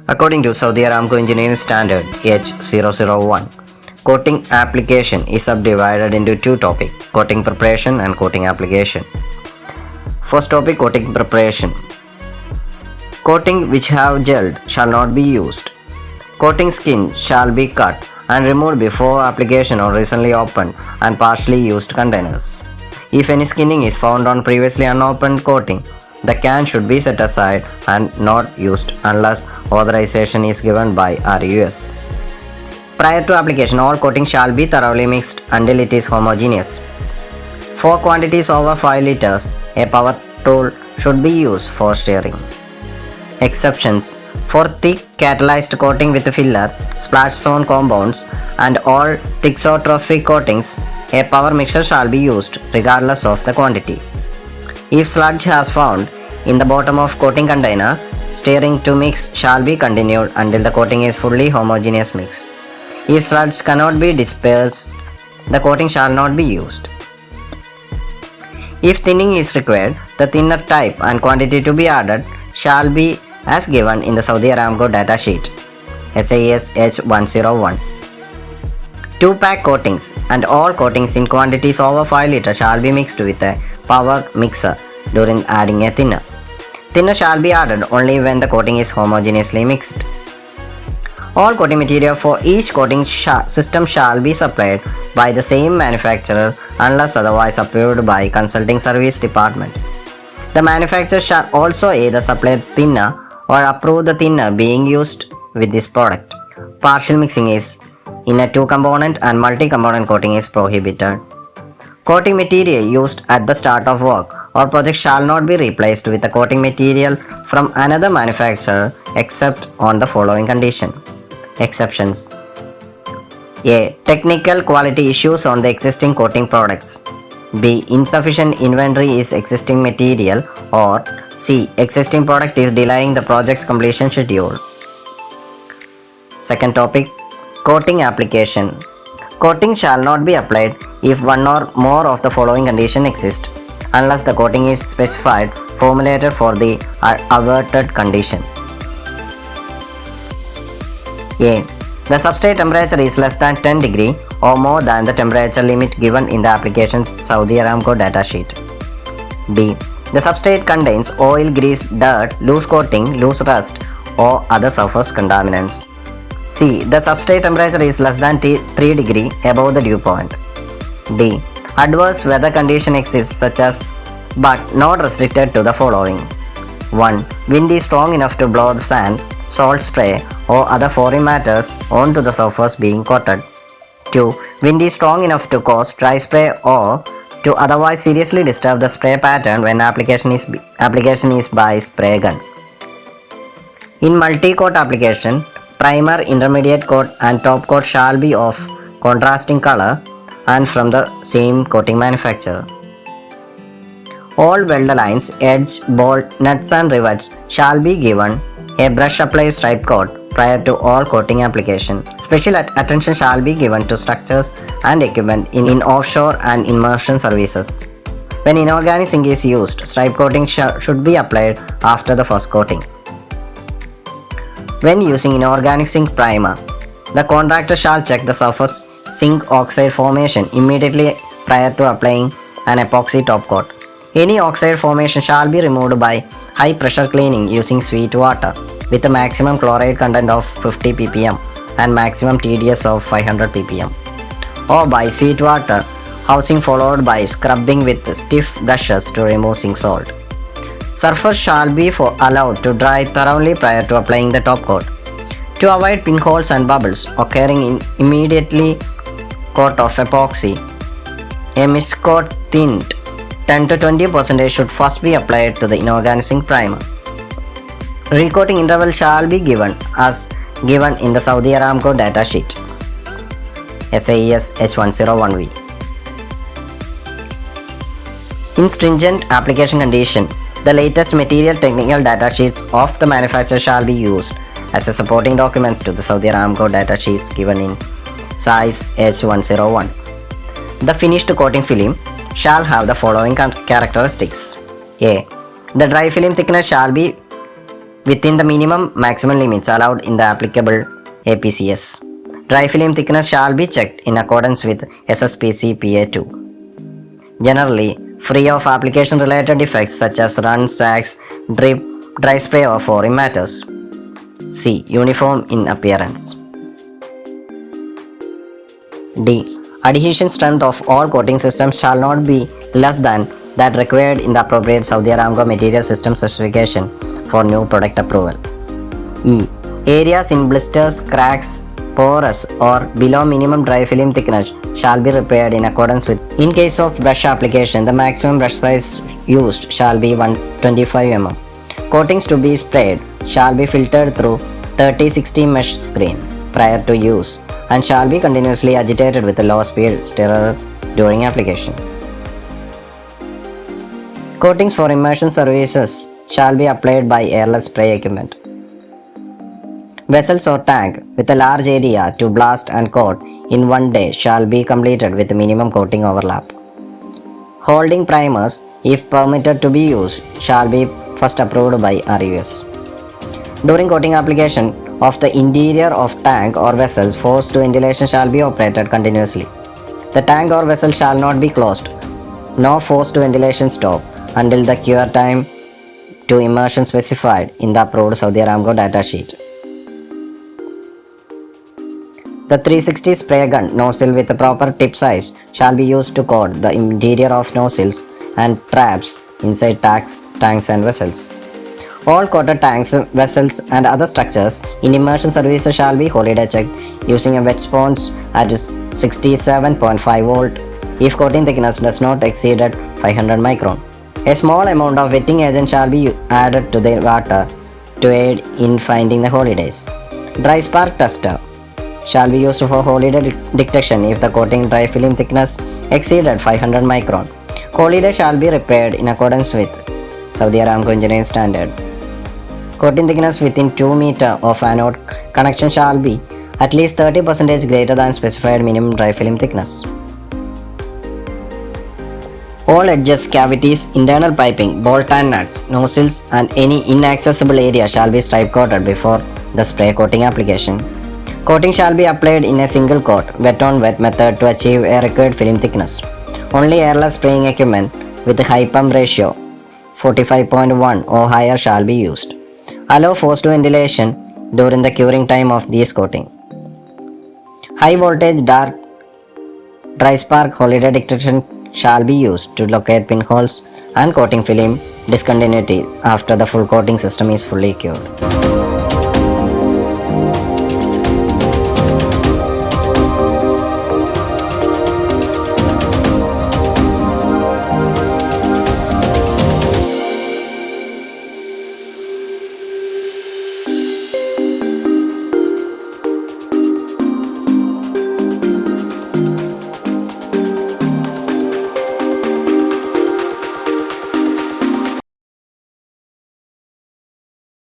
According to Saudi Aramco Engineering Standard H001, coating application is subdivided into two topics, coating preparation and coating application. First topic, coating preparation. Coating which have gelled shall not be used. Coating skin shall be cut and removed before application on recently opened and partially used containers. If any skinning is found on previously unopened coating, the can should be set aside and not used unless authorization is given by RUS. Prior to application, all coating shall be thoroughly mixed until it is homogeneous. For quantities over 5 liters, a power tool should be used for stirring. Exceptions: for thick catalyzed coating with filler, splash zone compounds, and all thixotrophic coatings, a power mixture shall be used regardless of the quantity. If sludge has found in the bottom of coating container, stirring to mix shall be continued until the coating is fully homogeneous mix. If sludge cannot be dispersed, the coating shall not be used. If thinning is required, the thinner type and quantity to be added shall be as given in the Saudi Aramco data sheet SAS H101. 2-pack coatings and all coatings in quantities over 5 liters shall be mixed with a power mixer during adding a thinner. Thinner shall be added only when the coating is homogeneously mixed. All coating material for each coating system shall be supplied by the same manufacturer unless otherwise approved by consulting service department. The manufacturer shall also either supply thinner or approve the thinner being used with this product. Partial mixing is in a 2-component and multi-component coating is prohibited. Coating material used at the start of work or project shall not be replaced with a coating material from another manufacturer except on the following condition. Exceptions: A. Technical quality issues on the existing coating products. B. Insufficient inventory is existing material, or C. Existing product is delaying the project's completion schedule. Second topic, coating application. Coating shall not be applied if one or more of the following conditions exist, unless the coating is specified, formulated for the averted condition. A. The substrate temperature is less than 10 degree or more than the temperature limit given in the application's Saudi Aramco data sheet. B. The substrate contains oil, grease, dirt, loose coating, loose rust, or other surface contaminants. C. The substrate temperature is less than 3 degree above the dew point. D. Adverse weather condition exists such as but not restricted to the following. 1. Wind is strong enough to blow the sand, salt spray, or other foreign matters onto the surface being coated. 2. Wind is strong enough to cause dry spray or to otherwise seriously disturb the spray pattern when application is by spray gun. In multi-coat application, primer, intermediate coat and top coat shall be of contrasting color and from the same coating manufacturer. All weld lines, edge, bolt, nuts and rivets shall be given a brush apply stripe coat prior to all coating application. Special attention shall be given to structures and equipment in offshore and immersion services. When inorganic zinc is used, stripe coating should be applied after the first coating. When using inorganic zinc primer, the contractor shall check the surface zinc oxide formation immediately prior to applying an epoxy top coat. Any oxide formation shall be removed by high pressure cleaning using sweet water with a maximum chloride content of 50 ppm and maximum TDS of 500 ppm, or by sweet water housing followed by scrubbing with stiff brushes to remove zinc salt. Surface shall be allowed to dry thoroughly prior to applying the top coat. To avoid pinholes and bubbles occurring in immediately coat of epoxy, a mist coat thinned 10 to 20% should first be applied to the inorganic zinc primer. Recoating interval shall be given as given in the Saudi Aramco data sheet SAS H101V. In stringent application condition, the latest material technical data sheets of the manufacturer shall be used as a supporting documents to the Saudi Aramco data sheets given in size H101. The finished coating film shall have the following characteristics. A. The dry film thickness shall be within the maximum limits allowed in the applicable APCS. Dry film thickness shall be checked in accordance with SSPC PA2. Generally, free of application related defects such as run, sags, drip, dry spray or foreign matters. C. Uniform in appearance. D. Adhesion strength of all coating systems shall not be less than that required in the appropriate Saudi Aramco material system specification for new product approval. E. Areas in blisters, cracks, porous or below minimum dry film thickness shall be repaired in accordance with. In case of brush application, the maximum brush size used shall be 125 mm. Coatings to be sprayed shall be filtered through 30-60 mesh screen prior to use and shall be continuously agitated with a low speed stirrer during application. Coatings for immersion services shall be applied by airless spray equipment. Vessels or tank with a large area to blast and coat in one day shall be completed with minimum coating overlap. Holding primers, if permitted to be used, shall be first approved by RUS. During coating application of the interior of tank or vessels, forced ventilation shall be operated continuously. The tank or vessel shall not be closed. No forced ventilation stop until the cure time to immersion specified in the approved Saudi Aramco data sheet. The 360 spray gun nozzle with a proper tip size shall be used to coat the interior of nozzles and traps inside tanks and vessels. All coated tanks, vessels and other structures in immersion services shall be holiday checked using a wet sponge at 67.5 volt if coating thickness does not exceed 500 micron. A small amount of wetting agent shall be added to the water to aid in finding the holidays. Dry spark tester shall be used for holiday detection if the coating dry film thickness exceeded 500 micron. Holiday shall be repaired in accordance with Saudi Aramco engineering standard. Coating thickness within 2 meter of anode connection shall be at least 30% greater than specified minimum dry film thickness. All edges, cavities, internal piping, bolt and nuts, nozzles and any inaccessible area shall be stripe coated before the spray coating application. Coating shall be applied in a single coat, wet on wet method to achieve a required film thickness. Only airless spraying equipment with a high pump ratio 45.1 or higher shall be used. Allow forced ventilation during the curing time of this coating. High voltage dark dry spark holiday detection shall be used to locate pinholes and coating film discontinuity after the full coating system is fully cured.